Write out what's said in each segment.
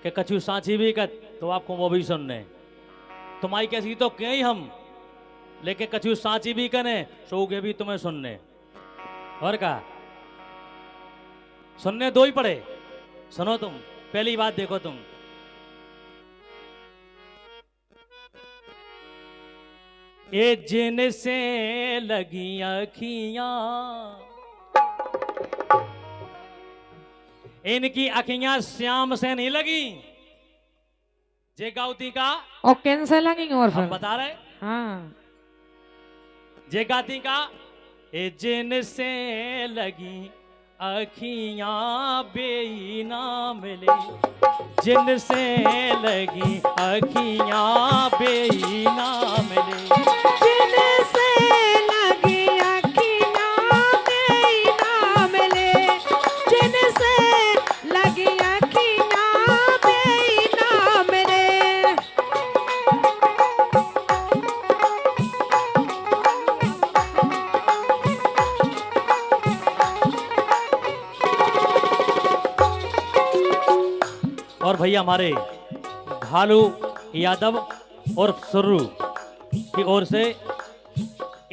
कि कछु सांची भी कत तो आपको वो भी सुनने तुम्हारी कैसी तो कहीं हम लेकिन कछु सांची भी कने सोगे भी तुम्हें सुनने और का सुनने दो ही पड़े। सुनो तुम पहली बात देखो तुम ये जिनसे लगी अखियां इनकी अखियां श्याम से नहीं लगी जे गाउती का और कैंसर लगेंगे और हम फिर बता रहे हाँ जे गाती का ये जिनसे लगी अखियां बेईना मिले जिनसे लगी अखियां बेईना मिले जिनसे लगी अखियां बेईना मिले जिनसे लगी अखियां बेईना मिले। और भैया हमारे भालू यादव और सुर्रू की ओर से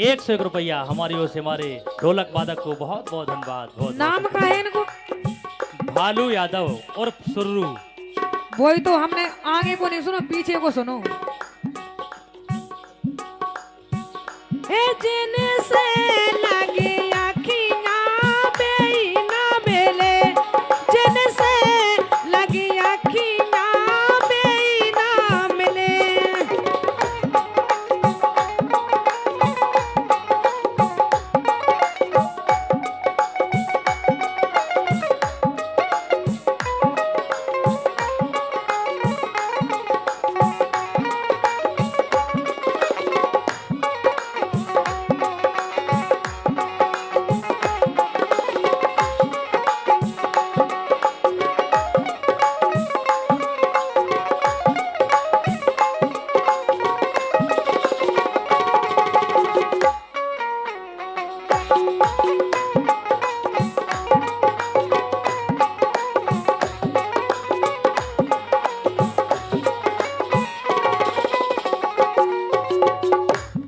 101 रुपया हमारी ओर से हमारे ढोलक वादक को बहुत बहुत धन्यवाद। बहुत नाम का है इनको भालू यादव और सुर्रू। वही तो हमने आगे को नहीं सुना पीछे को सुनो। ए जिनसे लगी अखियां बेईना मिले जिनसे लगी अखियां बेईना मिले।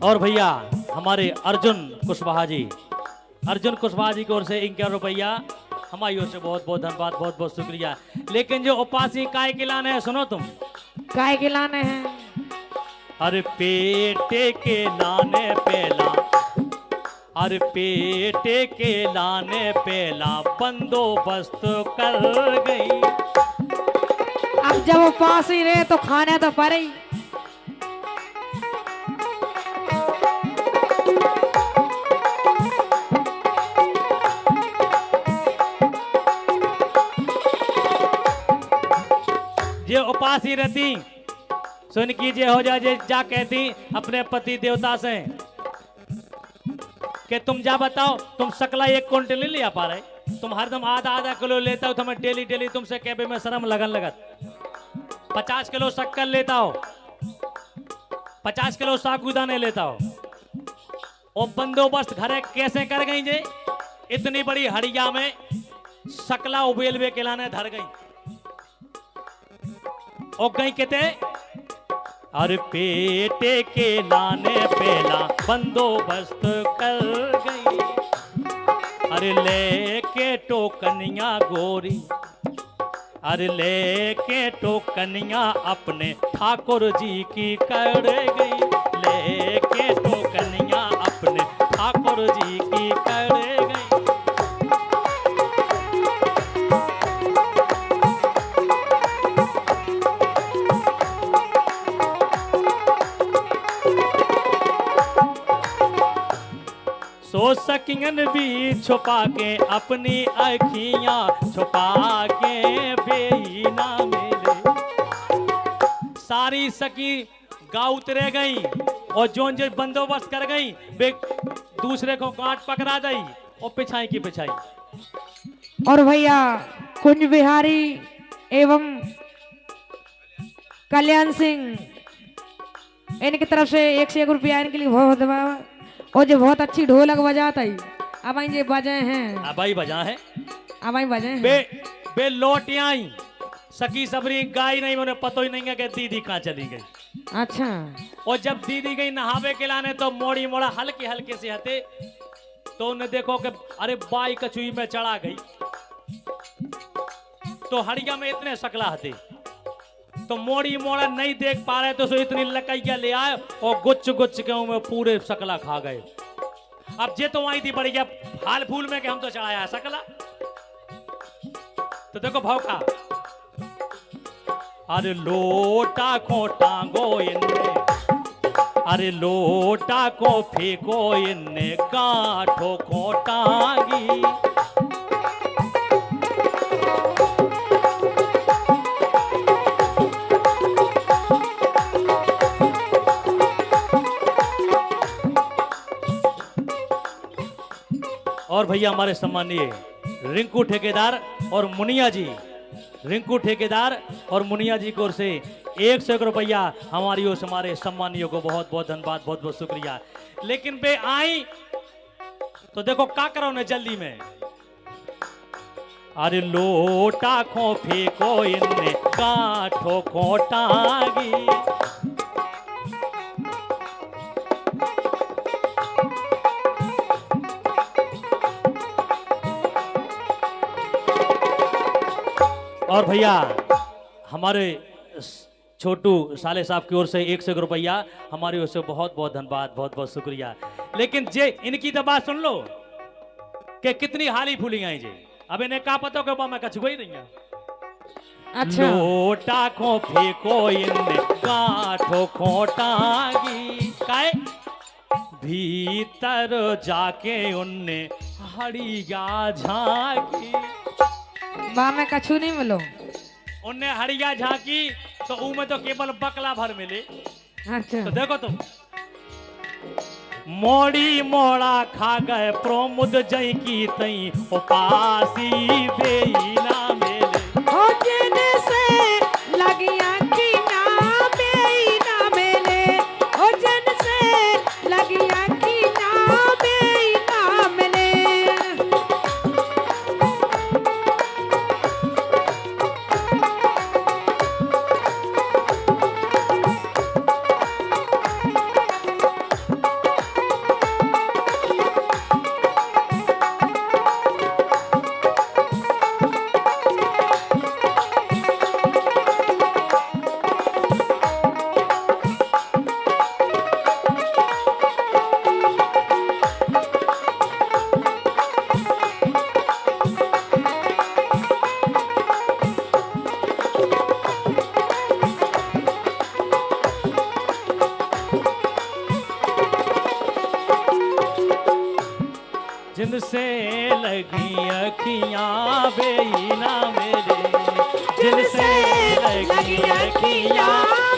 और भैया हमारे अर्जुन कुशवाहा जी की ओर से 51 रुपया हमारी ओर से बहुत बहुत धन्यवाद। बहुत बहुत शुक्रिया। लेकिन जो उपासी काय के लाने है सुनो तुम काय के लाने हैं अरे पेटे के लाने पेला अरे पेटे के लाने पेला बंदोबस्त कर गई। अब जब वो पास ही रहे तो खाने तो पड़े ही। जे उपासी रहती सुन कीजिए हो जाए जा कहती अपने पति देवता से कि तुम जा बताओ तुम सकला 1 क्विंटल नहीं ले आ पा रहे तुम हरदम आधा आधा किलो लेता हो तो मैं डेली डेली तुमसे कहबे में शर्म लगन लगत 50 किलो शक्कर लेता हो 50 किलो सागुदाने लेता हो और बंदोबस्त घरे कैसे कर गई जे इतनी बड़ी हड़िया में सकला उबेलवे के लाने धर गई और गई कहते अरे पेटे के लाने पेला बंदोबस्त कर गई। अरे लेके टोकनिया गोरी अरे लेके टोकनिया अपने ठाकुर जी की कर गई लेके टोकनिया अपने ठाकुर जी की कर गई। सो सकियन भी छुपा के अपनी अखियां छुपा के बेईना मेरे सारी सकी गाँव उतरे गई और जोन जो बंदोबस्त कर गई वे दूसरे को काट पकड़ा गई और पिछाई की पिछाई। और भैया कुंज बिहारी एवं कल्याण सिंह इनकी तरफ से 101 रुपया इनके लिए बहुत धन्यवाद। और जो बहुत अच्छी ढोलक बजाता है अब ये बजे हैं अब भाई बजा है अब बजे हैं बे बे लौट आई सकी सबरी गाय नहीं, उन्हें पता ही नहीं है कि दीदी कहाँ चली गई। अच्छा। और जब दीदी गई नहावे के लाने तो मोड़ी मोड़ा हल्के हल्के से हते, तो उन्हें देखो कि अरे बाई कचुई में चढ़ा गई। तो हड़िया में इतने सकला हते, तो मोड़ी मोड़ा नहीं देख पा रहे, तो सो इतनी लकैया ले आए और गुच्छ गुच्छ के में पूरे सकला खा गए। अब जे तो आई थी बढ़िया हाल फूल में कि हम तो चढ़ाया सकला। तो देखो भौका, अरे लोटा को टांगो इन्ने, अरे लोटा को फेंको इन्ने, काठों को टांगी। और भैया हमारे सम्मानीय रिंकू ठेकेदार और मुनिया जी, रिंकू ठेकेदार और मुनिया जी की ओर से 101 रुपया हमारी ओर से हमारे सम्मानियों को बहुत बहुत धन्यवाद, बहुत बहुत शुक्रिया। लेकिन बे आई तो देखो क्या करो ने जल्दी में, अरे लोटा को फेंको इनने, काठों को टांगी। और भैया हमारे छोटू साले साहब की ओर से 101 रुपया हमारी ओर से बहुत बहुत धन्यवाद, बहुत बहुत शुक्रिया। लेकिन जे इनकी तो बात सुन लो कि कितनी हाली फूली आई जी। अब इन्हें क्या पता कि मैं कछु ही नहीं है। अच्छा। लोटा को फेंको इनने, काठों को टांगी। काहे भीतर जाके उनने हड़िया झांकी। बा में कछु नहीं मिलो। उनने हड़िया झांकी तो ऊ में तो केवल बकला भर मिले। अच्छा। तो देखो तुम, मोड़ी मोड़ा खा गए प्रोमुद जई की तई, उपासी बेई ना मेले। हो जिन से लगिया की ना बेई ना मेले, हो जिन से लगिया की ना बेई ना मेले। जिनसे लगी अखियां बेई ना मेरे, जिनसे लगी अखियां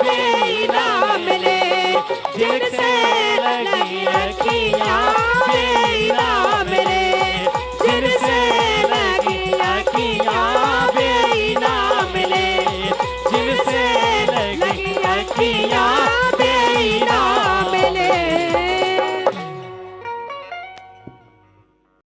बेई ना मेरे।